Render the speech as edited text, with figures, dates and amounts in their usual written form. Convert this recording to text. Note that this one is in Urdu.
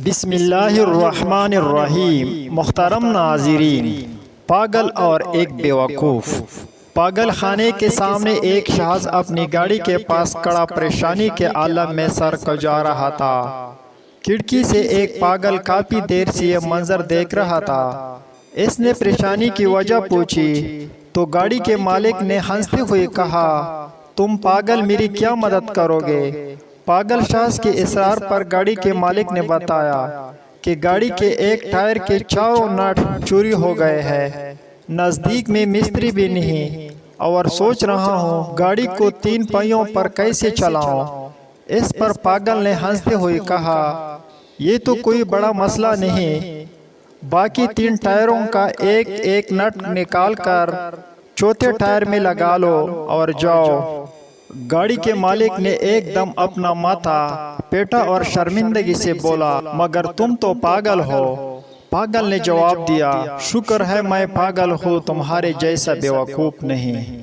بسم اللہ الرحمن الرحیم۔ محترم ناظرین، پاگل اور ایک بیوقوف۔ پاگل خانے کے سامنے ایک شخص اپنی گاڑی کے پاس کھڑا پریشانی کے عالم میں سر کجا رہا تھا۔ کھڑکی سے ایک پاگل کافی دیر سے یہ منظر دیکھ رہا تھا۔ اس نے پریشانی کی وجہ پوچھی تو گاڑی کے مالک نے ہنستے ہوئے کہا، تم پاگل میری کیا مدد کرو گے؟ پاگل شخص کے اصرار پر گاڑی کے مالک نے بتایا کہ گاڑی کے ایک ٹائر کے چاروں نٹ چوری ہو گئے ہیں، نزدیک میں مستری بھی نہیں، اور سوچ رہا ہوں گاڑی کو 3 پہیوں پر کیسے چلاؤں۔ اس پر پاگل نے ہنستے ہوئے کہا، یہ تو کوئی بڑا مسئلہ نہیں، باقی 3 ٹائروں کا ایک ایک نٹ نکال کر چوتھے ٹائر میں لگا لو اور جاؤ۔ گاڑی کے مالک نے ایک دم اپنا ماتھا پیٹا اور شرمندگی سے بولا، مگر تم تو پاگل ہو۔ پاگل نے جواب دیا، شکر ہے میں پاگل ہوں، تمہارے جیسا بیوقوف نہیں۔